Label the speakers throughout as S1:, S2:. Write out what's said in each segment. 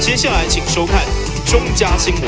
S1: 接下来请收看中嘉新闻。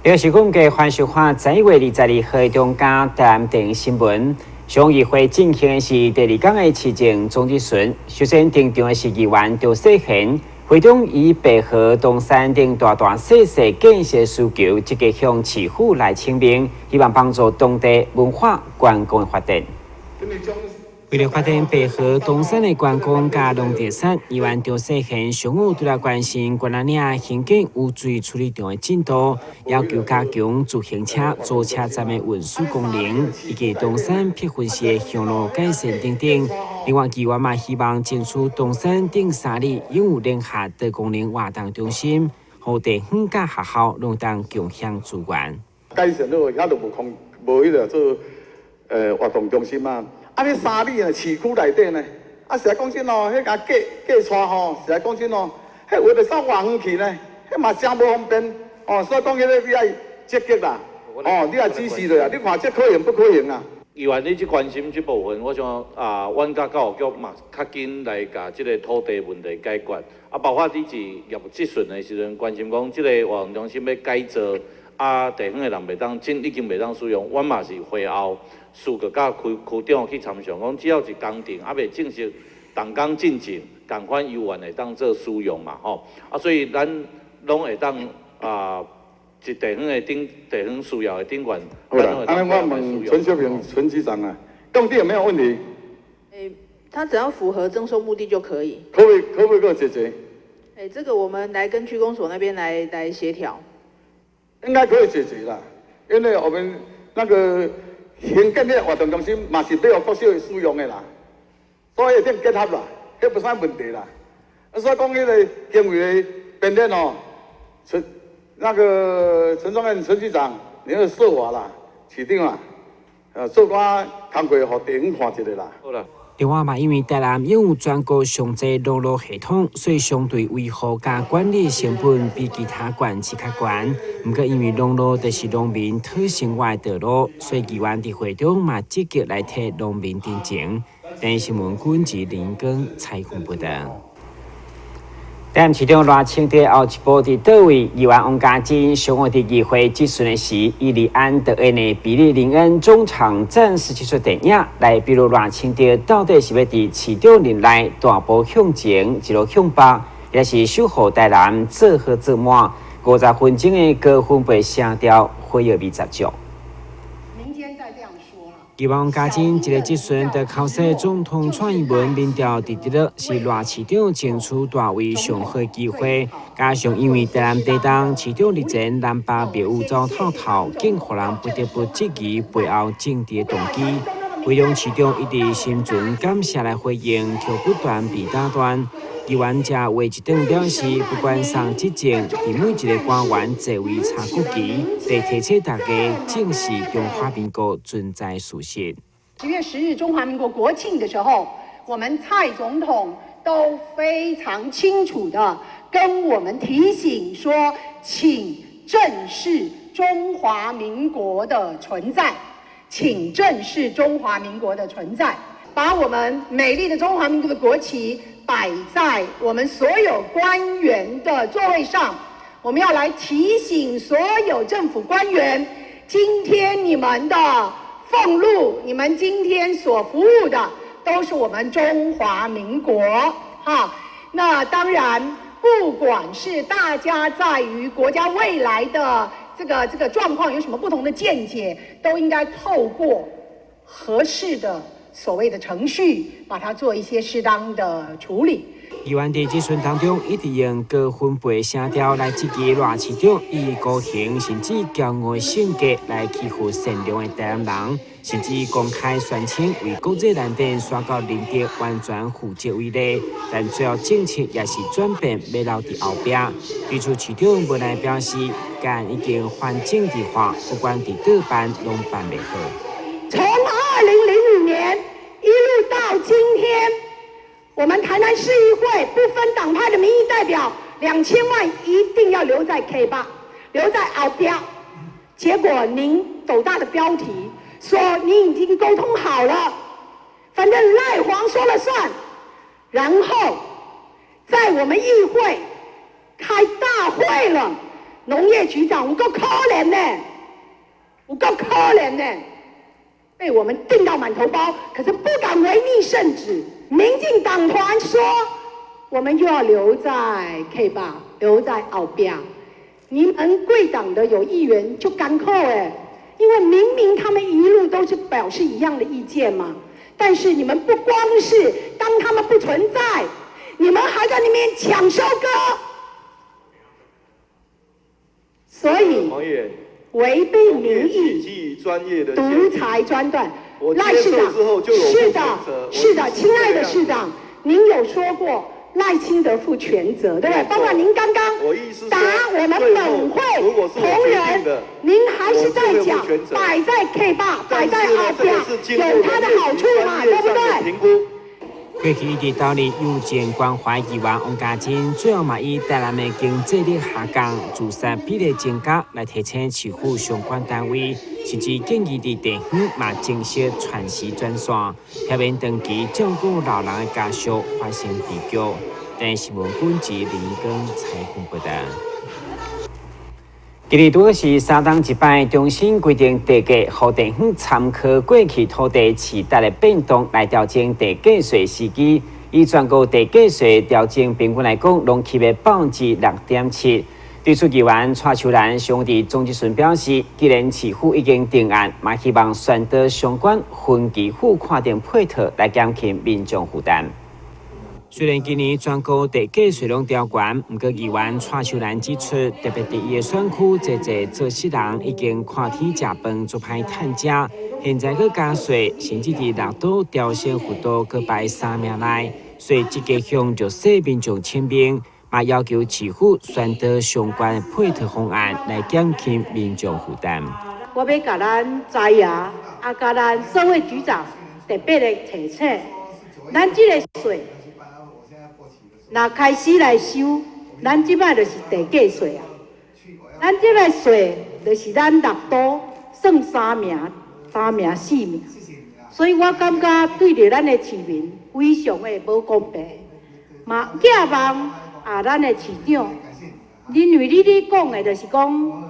S2: 这是我们嘅环球化10月22号中嘉台电新闻。上议会进行的是第2天的市政总质询。首先登场的是议员赵世贤，会中以白河东山等大细建设需求，积极向市府来请命，希望帮助当地文化观光的发展。为了发展白河东山的观光加农地产，议员赵世贤上午对来关心关南岭兴建污水处理厂的进度，要求加强自行车、租车站的运输功能，以及东山撇分时的向路改善等等。另外，议员嘛希望争取东山顶3里拥有联合的功能活动中心，和地方甲学校拢当共享资源。
S3: 改善了，遐就无迄个做活动中心啊。啊，你3里呢，市区内底呢，啊，实在讲真哦，迄个架车吼，实在讲真哦，迄有得上外远去呢，迄嘛真无方便哦。所以讲迄个你要积极啦，哦，你要支持的啦，你看这可行不可行啊？
S4: 议员你去关心这部分，我想阮甲教育局嘛较紧来甲这个土地问题解决。啊，包括你是业务质询的时阵，关心讲这个活动中心要改造，啊，地方的人已经袂当使用，阮嘛是会后。四个甲区长去参详，讲只要是工程还未正式动工进程，同款游园会当做使用嘛吼。啊，所以咱拢会当一地方需要的顶管。
S3: 好啦，安尼我问陈秀平陈局长啊，用地有没有问题？
S5: 他只要符合征收目的就可以。
S3: 可不可以给我解决？
S5: 这个我们来跟区公所那边来协调。
S3: 应该可以解决啦，因为我们那个。兴建的活动中心嘛是要国小使用的啦，所以一定结合啦，迄不啥问题啦。所以讲迄个经费的变动哦，陈忠彦陈局长，你要说话啦，市长啊，做寡工作，互地方看一下啦。好啦。
S2: 另外嘛，因为台南拥有全国上济道路系统，所以相对维护加管理成本比其他县市较悬。不过因为农路就是农民讨生活的道路，所以议员伫会中嘛积极来替农民တင်情。电新闻军及林根采访报道。但市长赖清德后一步伫倒位，议员王家金上午伫议会质询的时，以李安德恩的比利林恩中场战时技术电影来比如赖清德到底是要伫市长任内大步向前，一路向北，也是守护台南做好做满50分钟的高分贝声调，会有未十足。议员王家金一个质询的考试总统创意文民调第一了，是赖市长争取大位上好的机会。加上因为台南地东市长日前南北庙宇遭透，竟互人不得不质疑背后政治动机。会中市长一直心存感谢来回应，却不断被打断。议员则话一顿表示，不管上执政，伫每一个官员座位插国旗，来提醒大家正视中华民国存在事实。
S6: 10月10日中华民国国庆的时候，我们蔡总统都非常清楚的跟我们提醒说，请正视中华民国的存在，请正视中华民国的存在，把我们美丽的中华民国的国旗摆在我们所有官员的座位上，我们要来提醒所有政府官员，今天你们的俸禄，你们今天所服务的都是我们中华民国哈。那当然，不管是大家在于国家未来的这个状况有什么不同的见解，都应该透过合适的所谓的程序，把它做一些适当的处理。
S2: 议员在质询当中，一直用高分贝声调来质疑赖市长以高行甚至骄傲的性格来欺负善良的台南人，甚至公开宣称为国际难点刷到认得完全负责为例，但最后政策也是转变要留伫后壁。对此，市长无奈表示，干已经反政治化，不管伫倒办拢办袂好。
S6: 从2005年一路到今天，我们台南市议会不分党派的民意代表，2000万一定要留在 K8， 留在后边。结果您斗大的标题说你已经沟通好了，反正赖黄说了算。然后在我们议会开大会了，农业局长有够可怜呢，有够可怜呢，被我们定到满头包，可是不敢违逆圣旨。民进党团说我们又要留在 K8， 留在后边。你们贵党的有议员就甘扣因为明明他们一路都是表示一样的意见嘛，但是你们不光是当他们不存在，你们还在那边抢收割，所以违背民意、独裁专断。赖市长，是的，亲爱的市长，您有说过赖清德负全责，对不对？包括您刚刚打我们本会同仁，您还是在讲摆在 K8， 摆在后边，有它的好处嘛，对不对？
S2: 过去一直道理有见关怀议员王家珍，最后嘛以台南的经济力下降、自杀比例增加来提醒市府相关单位，甚至建议伫地方嘛正式全时转线，下面长期照顾老人的家属发生悲剧。但新闻本集林根采访报道。今日拄是三党一摆重新规定地价，互地方参考过去土地市值的变动来调整地价税时机。以全国地价税调整平均来讲，拢起为6.7%。对此，议员蔡秋兰兄弟总之顺表示，既然市府已经定案，嘛希望选择相关分期付款等配套来减轻民众负担。虽然今年全国地价税拢调悬，不过议员蔡秋兰指出，特别伫伊的选区，侪做事人已经看天食饭，做歹趁食，现在佮加税，甚至伫6都调升幅度佮排3名内，所以积极向弱势民众请兵，嘛要求市府选择相关的配套方案来减轻民众负担。
S7: 我要甲咱知影，甲咱社会局长特别的提醒，咱这个税。若开始来收，咱即摆就是地价税啊。咱即个税就是咱6都算3名、4名，所以我感觉对着咱的市民非常的无公平。嘛，寄望咱的市长，因为你讲的就是讲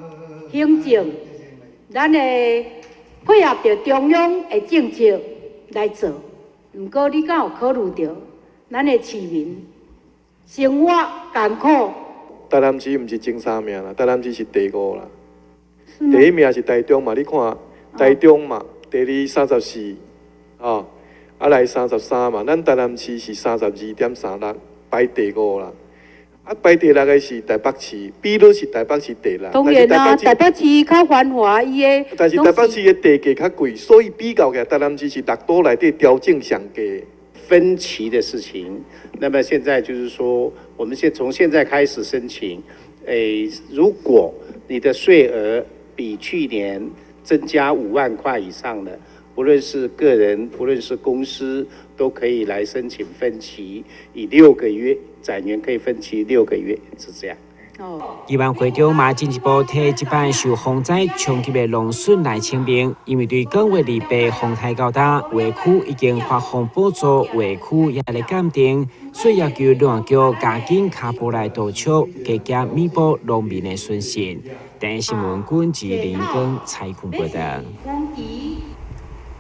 S7: 行政，咱的配合着中央的政策来做。毋过你敢有考虑到咱的市民？生活艰苦。
S8: 台南市毋是前3名啦，台南市是第5啦。第1名是台中嘛，你看台中嘛，第2 34，来33嘛，咱台南市是32.36，排第5啦。排第6个是台北市，比率是台北市第6。
S7: 当然啦，台北市较繁华，伊个。
S8: 但是台北市的地价较贵，所以比较起来，台南市是6都内底调整上低。
S9: 分期的事情，那么现在就是说，我们从现在开始申请，如果你的税额比去年增加5万块以上的，不论是个人，不论是公司，都可以来申请分期，以6个月，展年可以分期6个月，是这样。
S2: 议员会长嘛进一步替即摆受风灾冲击的农损来请兵，因为对9月28风台较大，园区已经发放补助，园区也来鉴定，所以要求农局加紧脚步来督促，加减弥补农民的损失。但新闻管制林根采访报道。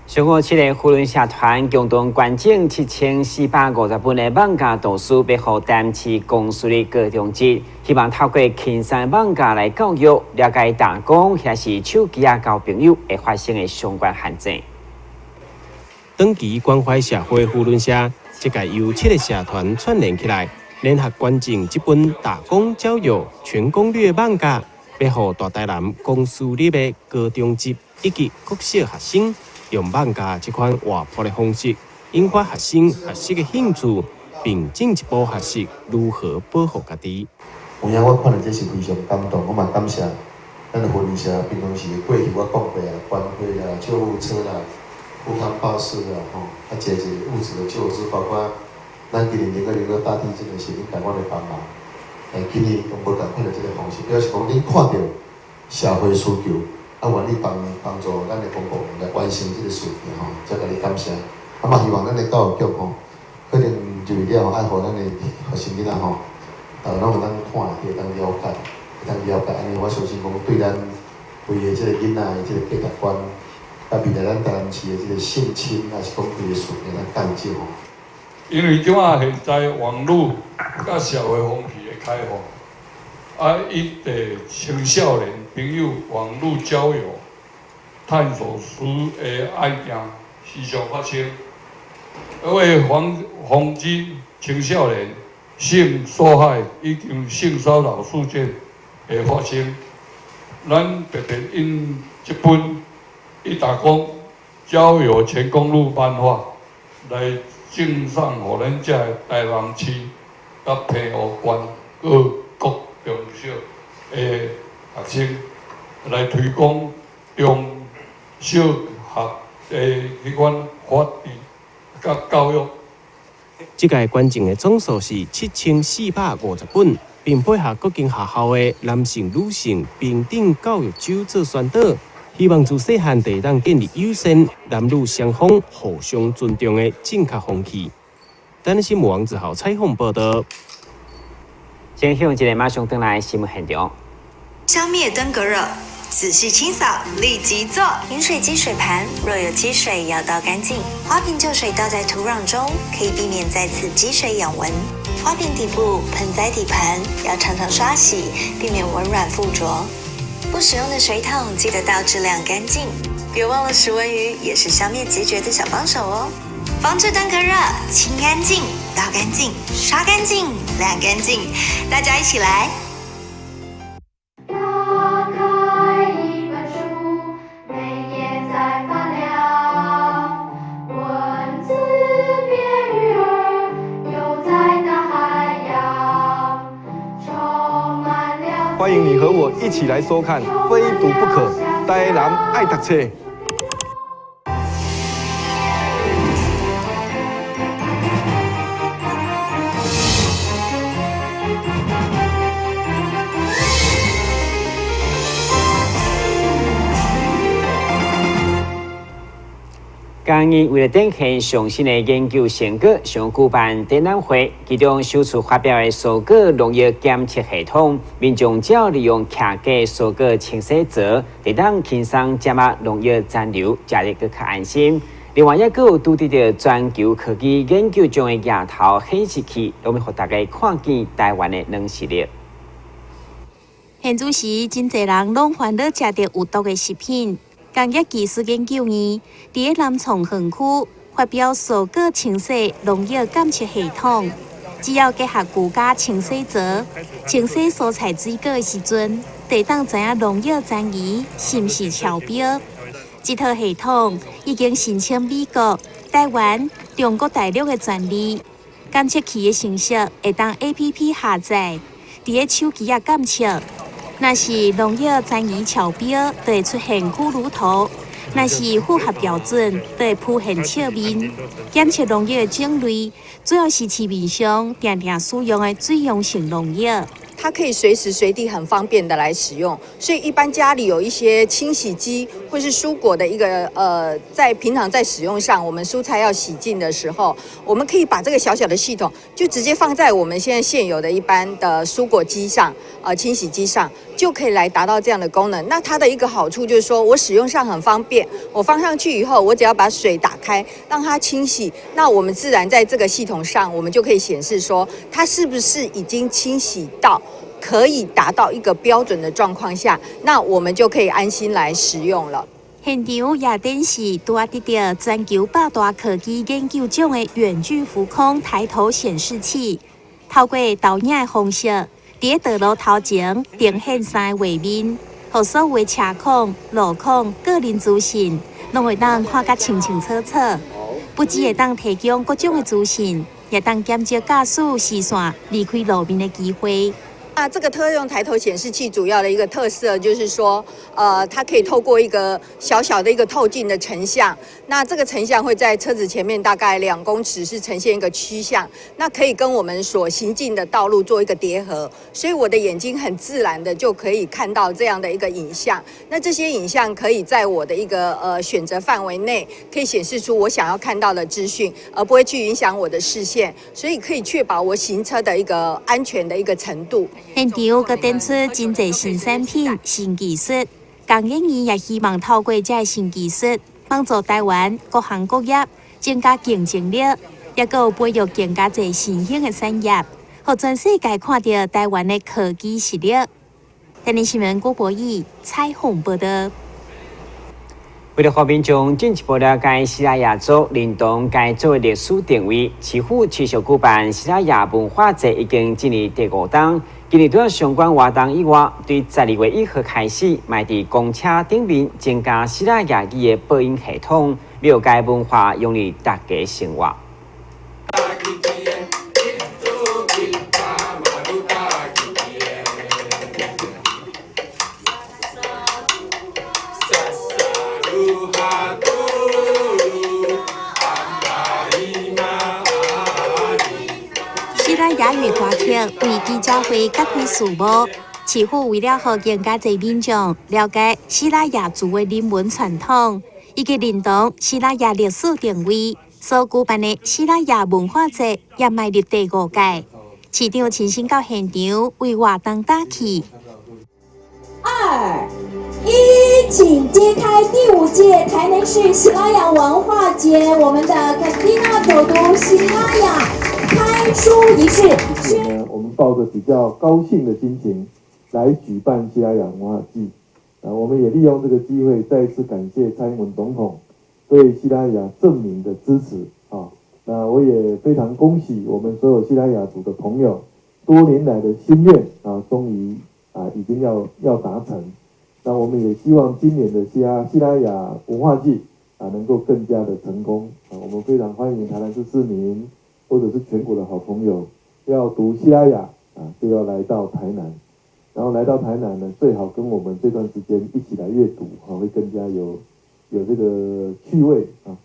S2: 上午7日，扶轮社团共同捐赠7450本的网架图书，要予台市公司的高中职，希望透过轻松网架来教育，了解打工或是手机交朋友会发生的相关限制。
S10: 长期关怀社会扶轮社，这届由7个社团串联起来，联合捐赠这本打工教育全攻略网架，要予大台南公司里的高中职以及国小学生。用网架这款活泼的方式，引发学生学习的兴趣，并进一步学习如何保护家己。
S11: 有影我看到这是非常感动，我嘛感谢咱的扶轮社平常时过去我讲过啊，关会啦、救护车啦、健康巴士啦，一个物资的救助，包括咱今年能够大地这个是恁台湾的帮忙，今年用无同款的这个方式，表示讲恁看到社会需求，愿意帮助咱的公部门来完成这个事情吼，再甲你感谢。嘛希望咱的教育局吼，可能就为了爱互咱的学生囡仔吼，大家拢有当看，会当了解，安尼我相信讲对咱为的这个囡仔的这个价值观，啊未来咱台南市的这个性侵，还是讲规个事件咱降少吼。
S12: 因为即马现在网络甲社会风气的开放，伊对青少年朋友网络交友、探索书的案件时常发生，为防止青少年性受害以及性骚扰事件的发生，咱特别因这本一打工交友全公路漫画来赠送予咱遮的台南市甲澎湖县各中小的学生来推广中小学的迄款法律甲教育。
S10: 这届捐赠的总数是7450本，并配合各间学校的男性、女性平等教育周做宣导，希望自细汉地当建立友善、男女双方互相尊重的正确风气。台南新闻网之后采访报道。
S2: 先向一个马上登来新闻现场。
S13: 消灭登革热，仔细清扫，立即做。饮水机水盘若有积水，要倒干净。花瓶旧水倒在土壤中，可以避免再次积水养蚊。花瓶底部、盆栽底盘要常常刷洗，避免蚊卵附着。不使用的水桶记得倒质量干净。别忘了食蚊鱼也是消灭孑孓的小帮手哦。防治登革热，清干净、倒干净、刷干净、晾干净，大家一起来。
S14: 欢迎你和我一起来收看《非读不可》，台南爱读册。
S2: 今年为了展现上新的研究成果，上举办展览会，其中首次发表的蔬果农业检测系统，民众只要利用客家蔬果清洗槽，就当轻松减压农业残留，食得更较安心。另外，也有拄得到全球科技研究中的亚头显示器，我们互大家看见台湾的软实力。
S15: 现主时，真侪人拢烦恼食到有毒的食品。工业技术研究院伫南创园区发表蔬果清洗农药检测系统，只要结合居家清洗槽，清洗蔬菜水果的时阵，就当知影农药残余是毋是超标。这套系统已经申请美国、台湾、中国大陆的专利。检测器的程式会当 APP 下载，伫个手机啊检测。若是农药残余超标，就会出现骷髅头；若是符合标准，就会浮现笑面。检测农药的种类，主要是市面上常常使用的水溶性农药。
S16: 它可以随时随地很方便的来使用，所以一般家里有一些清洗机或是蔬果的一个在平常在使用上，我们蔬菜要洗净的时候，我们可以把这个小小的系统就直接放在我们现在现有的一般的蔬果机上，清洗机上，就可以来达到这样的功能。那它的一个好处就是说我使用上很方便，我放上去以后，我只要把水打开，让它清洗，那我们自然在这个系统上，我们就可以显示说它是不是已经清洗到。可以达到一个标准的状况下，那我们就可以安心来使用了。
S15: 现场也展示拄得到全球8大科技研究奖的远距浮空抬头显示器，透过导影的方式，伫道路头前呈现3个画面，让所有的车况、路况、个人资讯，拢会当看甲清清楚楚。不只会当提供各种的资讯，也当减少驾驶视线离开路面的机会。
S16: 那这个特用抬头显示器主要的一个特色就是说，它可以透过一个小小的一个透镜的成像，那这个成像会在车子前面大概2公尺是呈现一个曲向，那可以跟我们所行进的道路做一个叠合，所以我的眼睛很自然的就可以看到这样的一个影像。那这些影像可以在我的一个选择范围内，可以显示出我想要看到的资讯，而不会去影响我的视线，所以可以确保我行车的一个安全的一个程度。
S15: 现场佮展出真侪新产品、新技术，工研院也希望透过这新技术，帮助台湾各行各业增加竞争力，也佮有培育更加侪新兴的产业，让全世界看到台湾的科技实力。台联新闻郭博义采访报道。
S2: 为了和民众进一步了解西拉雅族灵动该族的历史定位，市府持续举办西拉雅文化节已经进入第5档。今年除了相关活动以外，对12月1号开始，卖伫公车顶面增加西拉雅语的播音系统，了解文化用于大家生活。
S15: 西拉雅语歌曲为记者会揭开序幕。市府为了让更加侪民众了解西拉雅族的人文传统，以及认同西拉雅历史定位，所举办的西拉雅文化节也迈入第5届。市长亲身到现场为活动打气。
S17: 2、1，请揭开第5届台南市西拉雅文化节，我们的卡蒂娜走读西拉雅开书仪式。
S18: 我们抱着比较高兴的心情来举办西拉雅文化季。我们也利用这个机会再次感谢蔡英文总统对西拉雅证明的支持啊。那我也非常恭喜我们所有西拉雅族的朋友，多年来的心愿啊，终于已经要达成。那我们也希望今年的西拉雅文化季能够更加的成功啊。我们非常欢迎台南市市民或者是全国的好朋友，要读西拉雅就要来到台南。然后来到台南呢，最好跟我们这段时间一起来阅读会更加有这个趣味啊。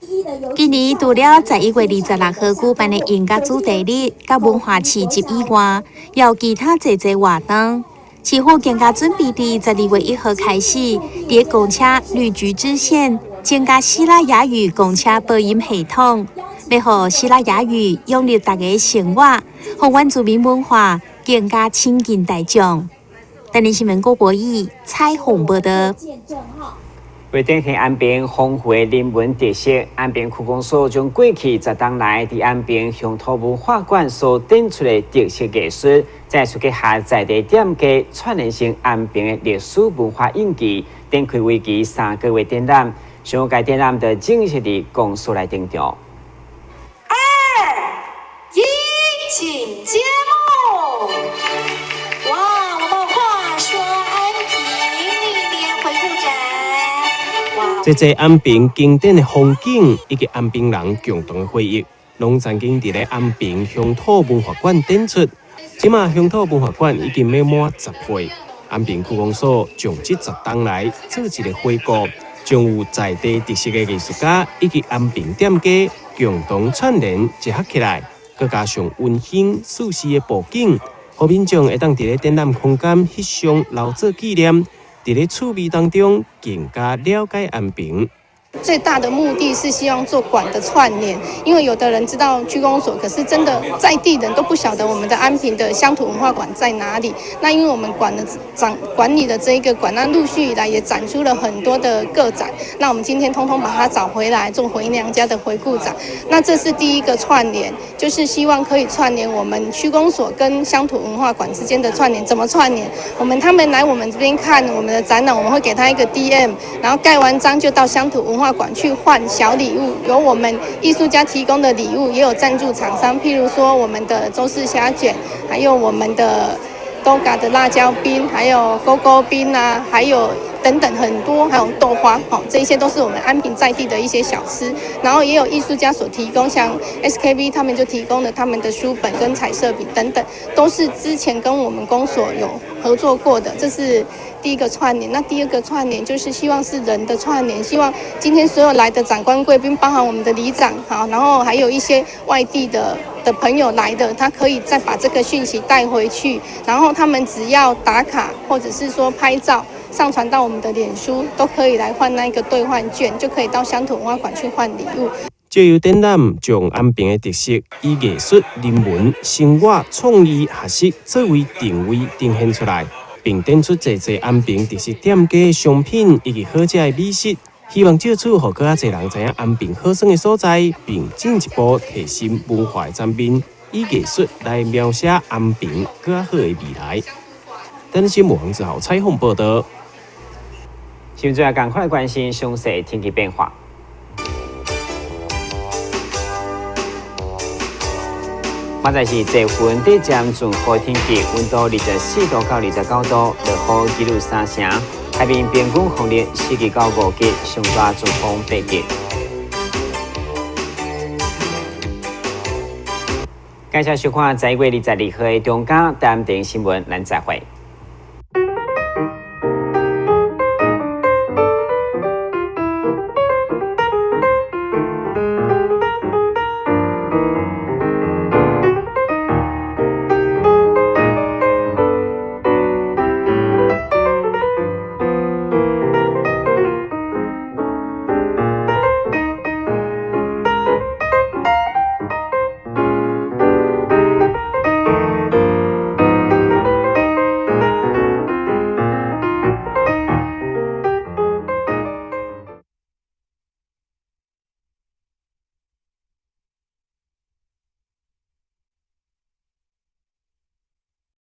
S15: 今年除了11月26號舉辦的音樂主題日甲文化市集以外，也有其他儕活動。市府更加準備伫12月1號開始，伫公車旅局支線增加西拉雅語公車播音系統，要讓西拉雅語融入大家生活，讓原住民文化更加親近大眾。台聯新聞郭博義採訪報道。
S2: 為展現安平豐富的人文特色，安平區公所將過去10年來伫安平鄉土文化館所展出的特色藝術，再次結合在地店家串聯成安平的歷史文化印記，展開為期3個月展覽。上屆展覽的正式伫公所來登場。
S17: 2、1，請揭幕。哇，我們話說安平歷年回顧展。
S10: 這個安平經典的風景以及安平人共同的回憶，攏曾經伫咧安平鄉土文化館展出。即馬鄉土文化館已經滿10歲，安平區公所將這10年來做一個回顧，將有在地特色的藝術家以及安平店家共同串聯結合起來，佮加上溫馨舒適的布景，讓民眾會當伫咧展覽空間翕相留作紀念。在咧趣味當中，更加了解安平。
S19: 最大的目的是希望做馆的串联，因为有的人知道区公所，可是真的在地人都不晓得我们的安平的乡土文化馆在哪里。那因为我们管理的这一个馆，那陆续以来也展出了很多的个展，那我们今天通通把它找回来做回娘家的回顾展。那这是第一个串联，就是希望可以串联我们区公所跟乡土文化馆之间的串联。怎么串联？他们来我们这边看我们的展览，我们会给他一个 DM， 然后盖完章就到乡土文化馆去换小礼物，有我们艺术家提供的礼物，也有赞助厂商，譬如说我们的周氏虾卷，还有我们的多嘎的辣椒冰，还有勾勾冰啊，还有等等很多，还有豆花，这一些都是我们安平在地的一些小吃。然后也有艺术家所提供，像 SKB 他们就提供了他们的书本跟彩色笔等等，都是之前跟我们公所有合作过的。这是第一个串联。那第二个串联就是希望是人的串联，希望今天所有来的长官贵宾，包含我们的里长，好，然后还有一些外地的朋友来的，他可以再把这个讯息带回去，然后他们只要打卡或者是说拍照上传到我们的脸书，都可以来换那个兑换券，就可以到乡土文化馆去换礼物。
S10: 借由展览，将安平的特色以艺术、人文、生活、创意、学习作为定位呈现出来，并展出侪侪安平特色店家的商品以及好食的美食。希望借此，让更侪人知影安平好耍的所在，并进一步提升文化的展面，以艺术来描写安平更好的未来。登新闻之后采访报道。
S2: 新闻最后赶快关心详细天气变化。现在是这份地渐转好天气，温度24度到29度，落雨记录3成。海面平均风力4级到5级，上大阵风8级。感谢收看11月22号的中嘉台电新闻，咱再会。